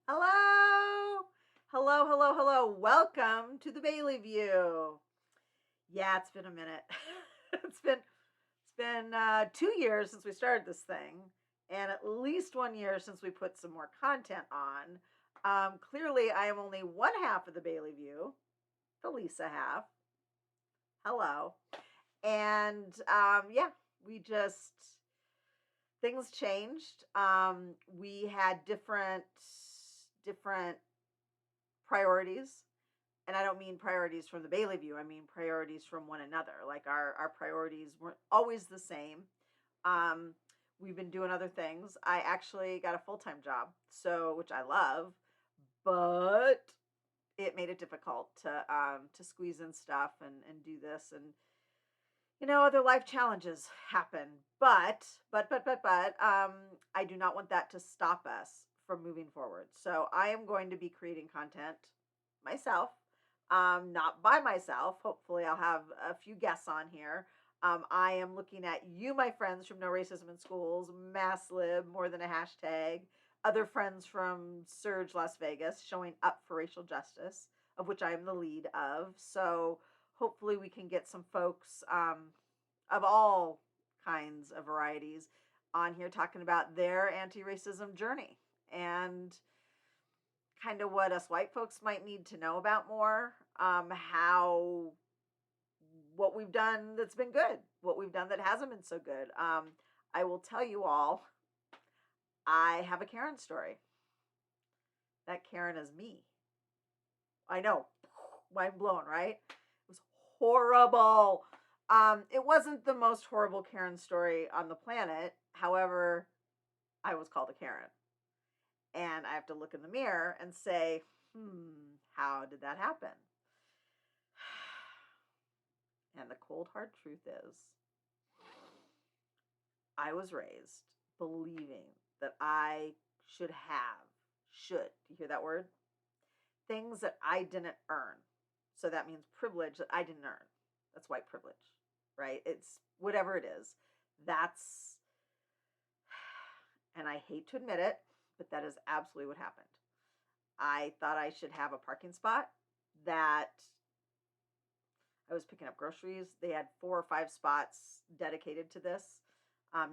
Hello. Hello, hello, hello. Welcome to the Bailey View. Yeah, it's been a minute. it's been 2 years since we started this thing, and at least 1 year since we put some more content on. Clearly, I am only one half of the Bailey View, the Lisa half. Hello. And yeah, we just things changed. We had different priorities, and I don't mean priorities from the Bailey View. I mean priorities from one another. Like our priorities weren't always the same. Um, we've been doing other things. I actually got a full time job, so which I love, but it made it difficult to squeeze in stuff and do this, and other life challenges happen. But I do not want that to stop us from moving forward. So I am going to be creating content myself, not by myself. Hopefully, I'll have a few guests on here. I am looking at you, my friends from No Racism in Schools, MassLib, More Than a Hashtag, other friends from Surge Las Vegas, showing up for racial justice, of which I am the lead of. So hopefully, we can get some folks of all kinds of varieties on here talking about their anti-racism journey and kind of what us white folks might need to know about more, how what we've done that's been good, what we've done that hasn't been so good. I will tell you all, I have a Karen story. That Karen is me. I know, mind blown, right? It was horrible. It wasn't the most horrible Karen story on the planet. However, I was called a Karen. And I have to look in the mirror and say, how did that happen? And the cold hard truth is, I was raised believing that I should, do you hear that word? Things that I didn't earn. So that means privilege that I didn't earn. That's white privilege, right? It's whatever it is. That's, and I hate to admit it, but that is absolutely what happened. I thought I should have a parking spot that I was picking up groceries. They had 4 or 5 spots dedicated to this.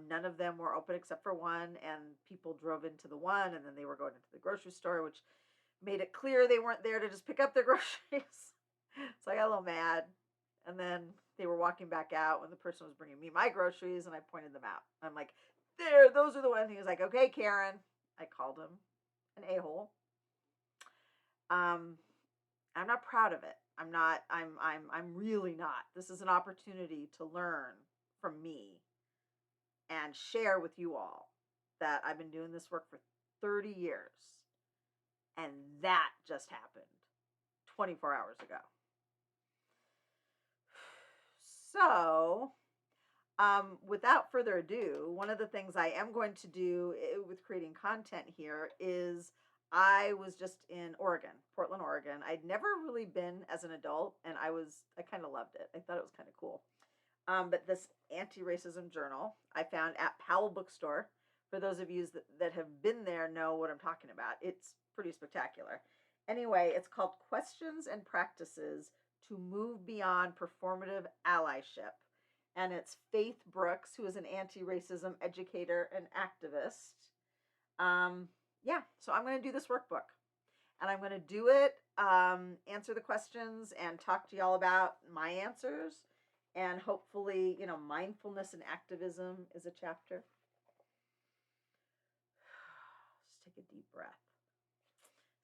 None of them were open except for one, and people drove into the one, and then they were going into the grocery store, which made it clear they weren't there to just pick up their groceries. So I got a little mad. And then they were walking back out when the person was bringing me my groceries, and I pointed them out. I'm like, there, those are the ones. He was like, okay, Karen. I called him an a-hole. Um, I'm not proud of it. I'm not. I'm really not. This is an opportunity to learn from me and share with you all that I've been doing this work for 30 years, and that just happened 24 hours ago. So, without further ado, one of the things I am going to do with creating content here is I was just in Oregon, Portland, Oregon. I'd never really been as an adult, and I kind of loved it. I thought it was kind of cool. But this anti-racism journal I found at Powell Bookstore. For those of you that have been there, know what I'm talking about. It's pretty spectacular. Anyway, it's called Questions and Practices to Move Beyond Performative Allyship. And it's Faith Brooks, who is an anti-racism educator and activist. Yeah, so I'm going to do this workbook. And I'm going to do it, answer the questions, and talk to y'all about my answers. And hopefully, mindfulness and activism is a chapter. Just take a deep breath.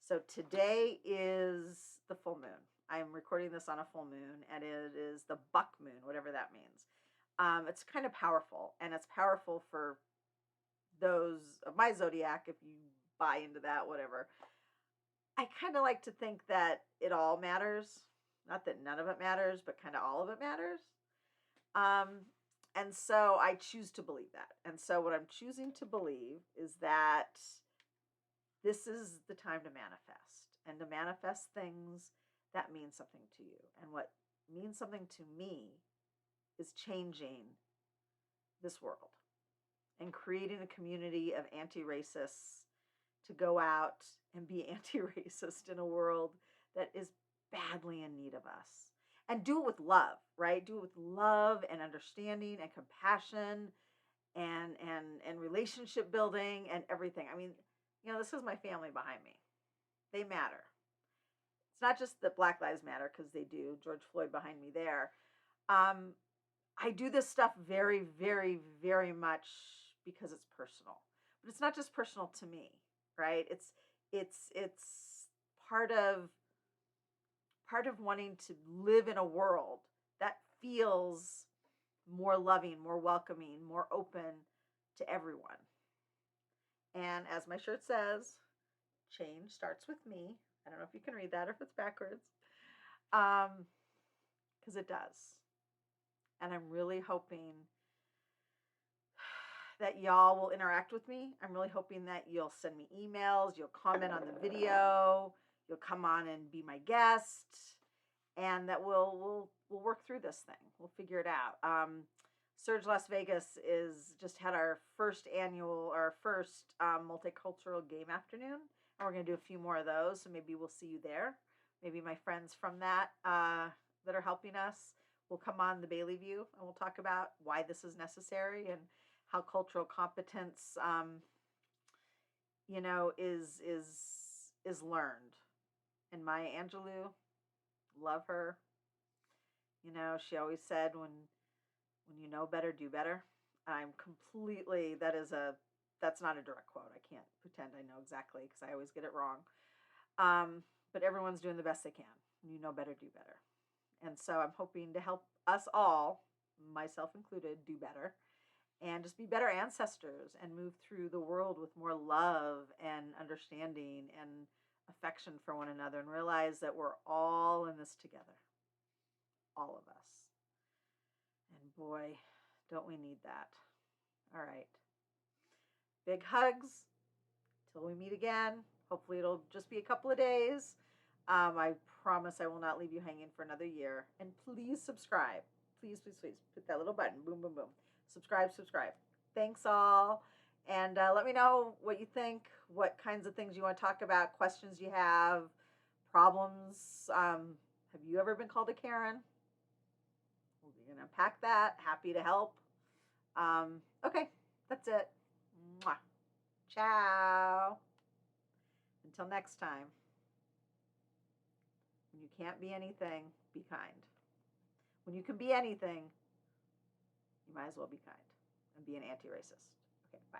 So today is the full moon. I'm recording this on a full moon, and it is the buck moon, whatever that means. It's kind of powerful, and it's powerful for those of my zodiac, if you buy into that, whatever. I kind of like to think that it all matters. Not that none of it matters, but kind of all of it matters. Um, and so I choose to believe that. And so what I'm choosing to believe is that this is the time to manifest and to manifest things that mean something to you. And what means something to me is changing this world and creating a community of anti-racists to go out and be anti-racist in a world that is badly in need of us. And do it with love, right? Do it with love and understanding and compassion and relationship building and everything. I mean, this is my family behind me. They matter. It's not just that Black Lives Matter, because they do. George Floyd behind me there. Um, I do this stuff very, very, very much because it's personal. But it's not just personal to me, right? It's part of wanting to live in a world that feels more loving, more welcoming, more open to everyone. And as my shirt says, change starts with me. I don't know if you can read that or if it's backwards. Because it does. And I'm really hoping that y'all will interact with me. I'm really hoping that you'll send me emails, you'll comment on the video, you'll come on and be my guest, and that we'll work through this thing. We'll figure it out. Surge Las Vegas is just had our first multicultural game afternoon, and we're gonna do a few more of those. So maybe we'll see you there. Maybe my friends from that that are helping us will come on the Bailey View, and we'll talk about why this is necessary and how cultural competence, is learned. And Maya Angelou, love her. She always said, when you know better, do better. I'm completely, that's not a direct quote. I can't pretend I know exactly because I always get it wrong. But everyone's doing the best they can. When you know better, do better. And so I'm hoping to help us all, myself included, do better and just be better ancestors and move through the world with more love and understanding and affection for one another and realize that we're all in this together. All of us. And boy, don't we need that. All right. Big hugs. Till we meet again. Hopefully it'll just be a couple of days. I promise I will not leave you hanging for another year. And please subscribe. Please, please, please. Put that little button. Boom, boom, boom. Subscribe. Thanks all. And let me know what you think, what kinds of things you want to talk about, questions you have, problems. Have you ever been called a Karen? We're going to unpack that. Happy to help. Okay, that's it. Mwah. Ciao. Until next time. When you can't be anything, be kind. When you can be anything, you might as well be kind and be an anti-racist. Okay, bye.